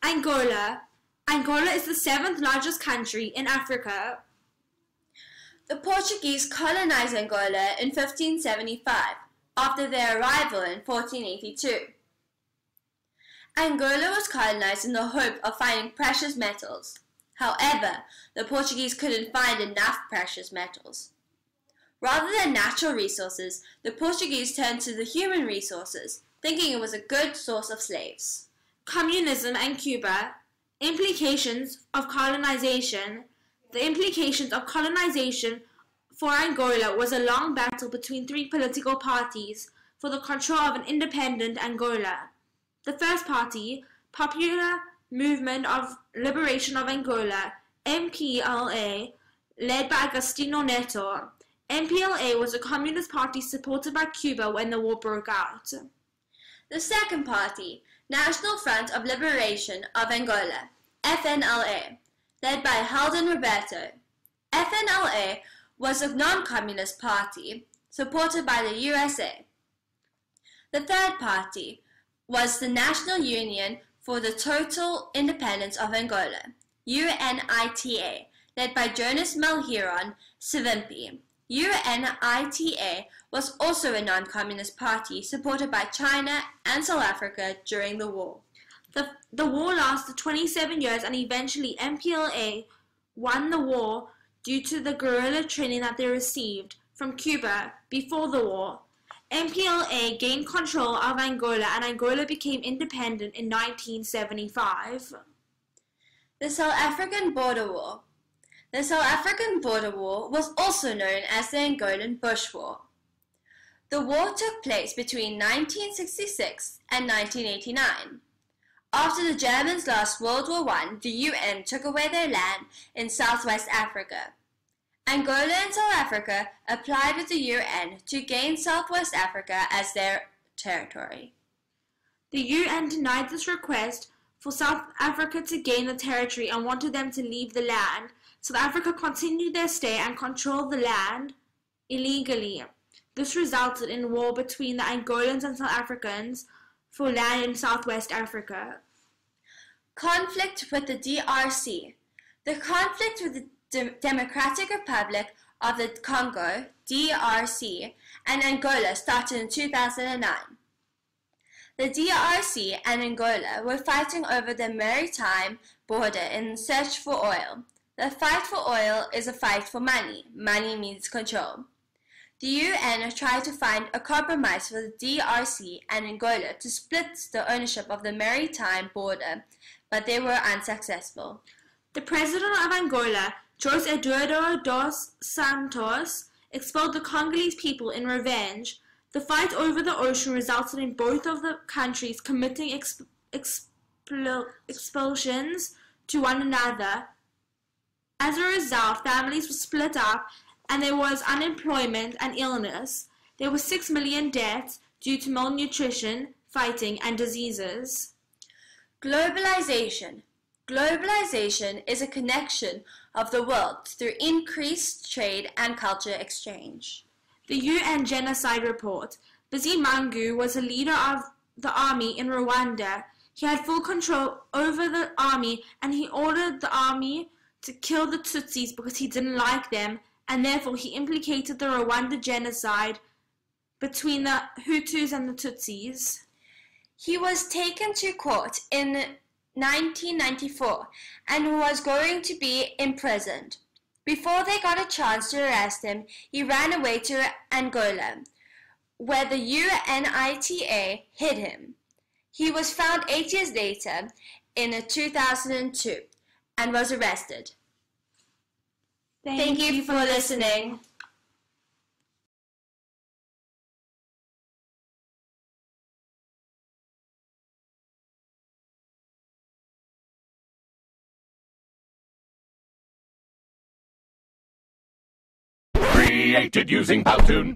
Angola. Angola is the seventh largest country in Africa. The Portuguese colonized Angola in 1575, after their arrival in 1482. Angola was colonized in the hope of finding precious metals. However, the Portuguese couldn't find enough precious metals. Rather than natural resources, the Portuguese turned to the human resources, thinking it was a good source of slaves. Communism and Cuba. Implications of colonization. The implications of colonization for Angola was a long battle between three political parties for the control of an independent Angola. The first party, Popular Movement of Liberation of Angola, MPLA, led by Agostinho Neto. MPLA was a communist party supported by Cuba when the war broke out. The second party, National Front of Liberation of Angola, FNLA, led by Helder Roberto. FNLA was a non-communist party supported by the USA. The third party was the National Union for the Total Independence of Angola, UNITA, led by Jonas Malheron Savimbi. UNITA was also a non-communist party supported by China and South Africa during the war. The war lasted 27 years and eventually MPLA won the war due to the guerrilla training that they received from Cuba before the war. MPLA gained control of Angola and Angola became independent in 1975. The South African Border War. The South African Border War was also known as the Angolan Bush War. The war took place between 1966 and 1989. After the Germans lost World War I, the UN took away their land in Southwest Africa. Angola and South Africa applied with the UN to gain Southwest Africa as their territory. The UN denied this request for South Africa to gain the territory and wanted them to leave the land. South Africa continued their stay and controlled the land illegally. This resulted in war between the Angolans and South Africans for land in Southwest Africa. Conflict with the DRC. The conflict with the Democratic Republic of the Congo, DRC, and Angola started in 2009. The DRC and Angola were fighting over the maritime border in search for oil. The fight for oil is a fight for money. Money means control. The UN tried to find a compromise for the DRC and Angola to split the ownership of the maritime border, but they were unsuccessful. The president of Angola, José Eduardo dos Santos, expelled the Congolese people in revenge. The fight over the ocean resulted in both of the countries committing expulsions to one another. As a result, families were split up and there was unemployment and illness. There were 6 million deaths due to malnutrition, fighting, and diseases. Globalization. Globalization is a connection of the world through increased trade and culture exchange. The UN Genocide Report. Bizimungu was a leader of the army in Rwanda. He had full control over the army and he ordered the army to kill the Tutsis because he didn't like them, and therefore he implicated the Rwanda genocide between the Hutus and the Tutsis. He was taken to court in 1994 and was going to be imprisoned. Before they got a chance to arrest him, he ran away to Angola, where the UNITA hid him. He was found 8 years later in 2002 and was arrested. Thank you for listening. Created using Powtoon.